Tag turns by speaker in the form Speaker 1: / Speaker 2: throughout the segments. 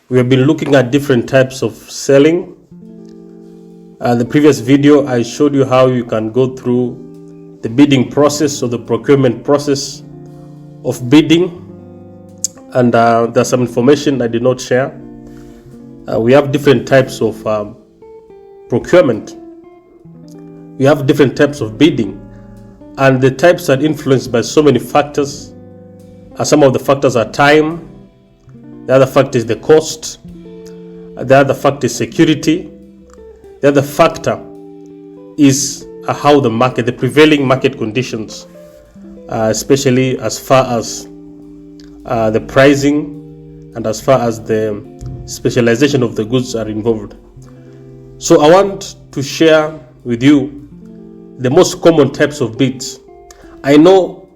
Speaker 1: We have been looking at different types of selling. The previous video, I showed you how you can go through the bidding process or the procurement process of bidding. And there's some information I did not share. We have different types of procurement. We have different types of bidding. And the types are influenced by so many factors. Some of the factors are time. The other factor is the cost. The other factor is security. The other factor is how the prevailing market conditions, especially as far as the pricing and as far as the specialization of the goods are involved. So I want to share with you the most common types of bids. I know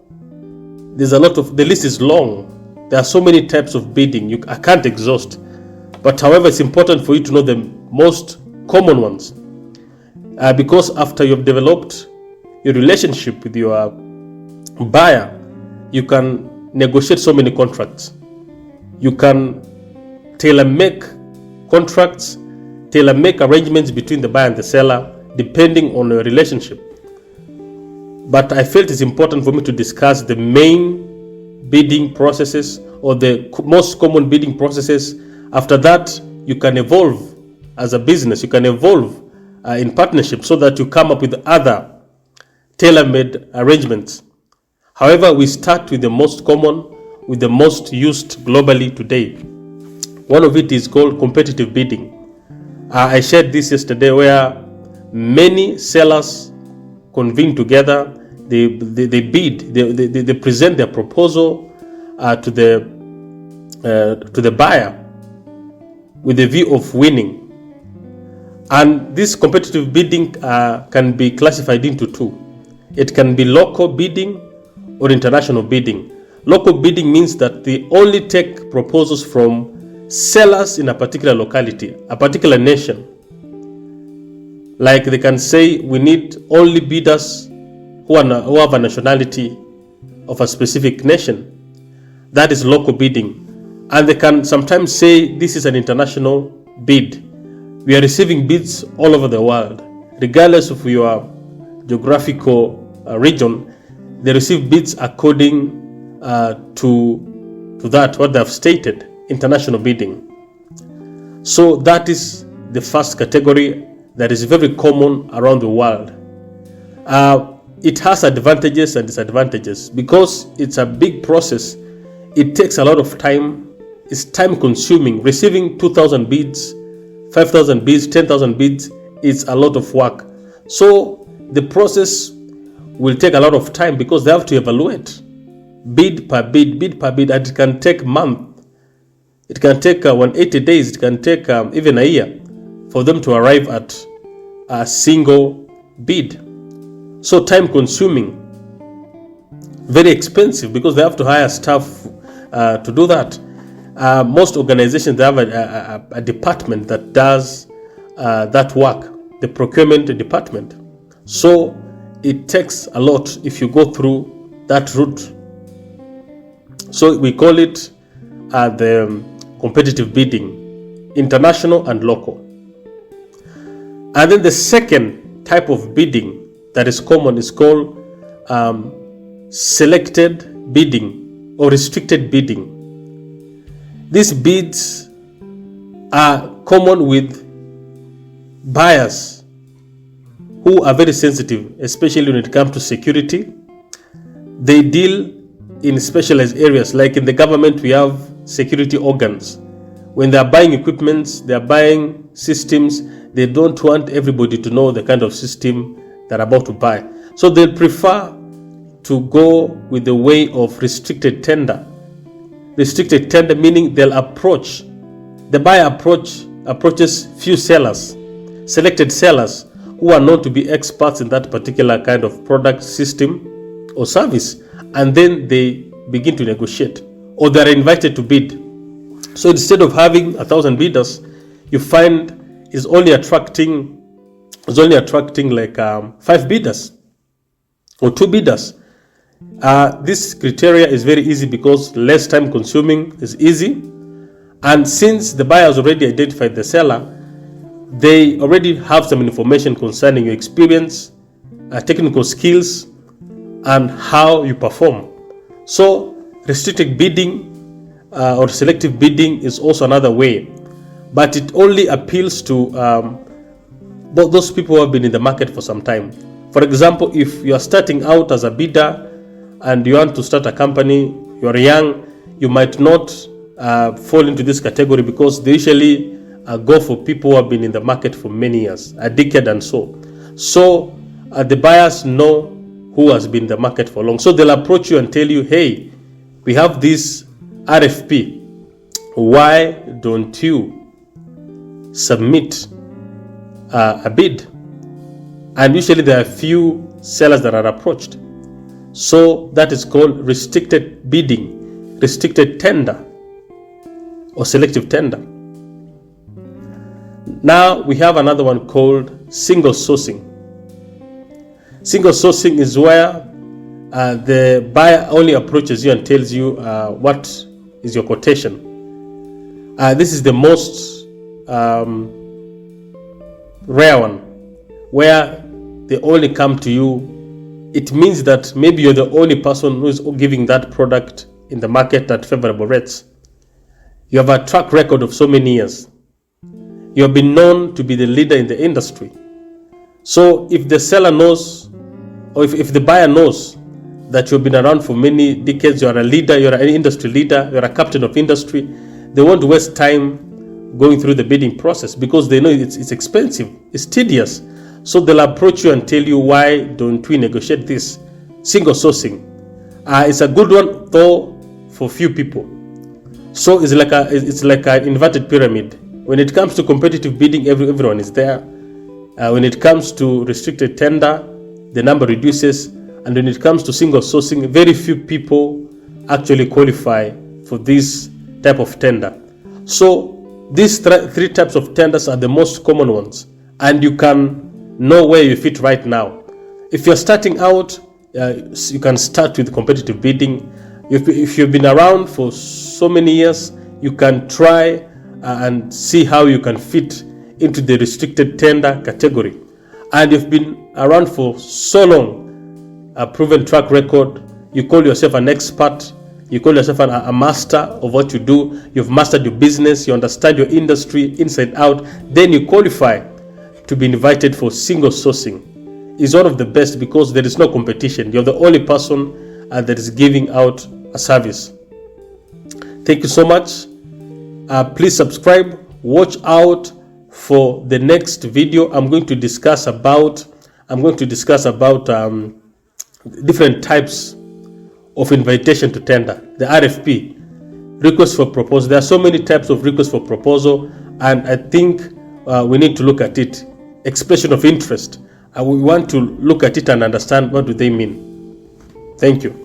Speaker 1: the list is long. There are so many types of bidding, I can't exhaust. But however, it's important for you to know the most common ones. Because after you've developed your relationship with your buyer, you can negotiate so many contracts. You can tailor-make contracts, tailor-make arrangements between the buyer and the seller, depending on your relationship. But I felt it's important for me to discuss the main bidding processes or the most common bidding processes. After that, you can evolve as a business. You can evolve in partnership so that you come up with other tailor-made arrangements. However, we start with the most common, with the most used globally today. One of it is called competitive bidding. I shared this yesterday, where many sellers convene together, they bid, they present their proposal to the buyer with the view of winning. And this competitive bidding can be classified into two. It can be local bidding or international bidding. Local bidding means that they only take proposals from sellers in a particular locality, a particular nation. Like they can say, we need only bidders who have a nationality of a specific nation. That is local bidding. And they can sometimes say, this is an international bid. We are receiving bids all over the world. Regardless of your geographical region, they receive bids according to that, what they have stated, international bidding. So that is the first category that is very common around the world. It has advantages and disadvantages because it's a big process. It takes a lot of time. It's time consuming. Receiving 2,000 bids, 5,000 bids, 10,000 bids is a lot of work. So the process will take a lot of time because they have to evaluate bid per bid, and it can take months. It can take 180 days. It can take even a year for them to arrive at a single bid. So time consuming, very expensive because they have to hire staff to do that. Most organizations, they have a department that does that work, the procurement department. So it takes a lot if you go through that route. So we call it the competitive bidding, international and local. And then the second type of bidding that is common is called selected bidding or restricted bidding. These bids are common with buyers who are very sensitive, especially when it comes to security. They deal in specialized areas, like in the government we have security organs. When they are buying equipments, they are buying systems, they don't want everybody to know the kind of system they're about to buy. So they'll prefer to go with the way of restricted tender. Restricted tender meaning the buyer approaches few sellers, selected sellers who are known to be experts in that particular kind of product, system or service, and then they begin to negotiate, or they are invited to bid. So instead of having 1,000 bidders, you find is only attracting like 5 bidders or 2 bidders. This criteria is very easy because less time consuming, is easy, And since the buyer has already identified the seller, they already have some information concerning your experience, technical skills, and how you perform. So restricted bidding or selective bidding is also another way, but it only appeals to those people who have been in the market for some time. For example, if you are starting out as a bidder and you want to start a company, you are young, you might not fall into this category, because they usually go for people who have been in the market for many years, a decade and so. So the buyers know who has been in the market for long. So they'll approach you and tell you, hey, we have this RFP. Why don't you submit a bid? And usually there are few sellers that are approached. So that is called restricted bidding, restricted tender, or selective tender. Now we have another one called single sourcing. Single sourcing is where the buyer only approaches you and tells you what is your quotation. This is the most rare one, where they only come to you. It means that maybe you're the only person who is giving that product in the market at favorable rates. You have a track record of so many years. You have been known to be the leader in the industry. So if the seller knows, or if the buyer knows that you've been around for many decades, you're a leader, you're an industry leader, you're a captain of industry, they won't waste time going through the bidding process, because they know it's expensive, it's tedious. So they'll approach you and tell you, why don't we negotiate this? Single sourcing. It's a good one though for few people. So it's like an inverted pyramid. When it comes to competitive bidding, everyone is there. When it comes to restricted tender, the number reduces. And when it comes to single sourcing, very few people actually qualify for this type of tender. So these three types of tenders are the most common ones, and you can know where you fit right now. If you're starting out, you can start with competitive bidding. If you've been around for so many years, you can try and see how you can fit into the restricted tender category. And you've been around for so long, a proven track record, you call yourself an expert, you call yourself a master of what you do, you've mastered your business, you understand your industry inside out, then you qualify to be invited for single sourcing. It's one of the best, because there is no competition. You're the only person that is giving out a service. Thank you so much. Please subscribe. Watch out for the next video. I'm going to discuss about different types of invitation to tender, the RFP, request for proposal. There are so many types of request for proposal, and I think we need to look at it. Expression of interest. We want to look at it and understand what do they mean. Thank you.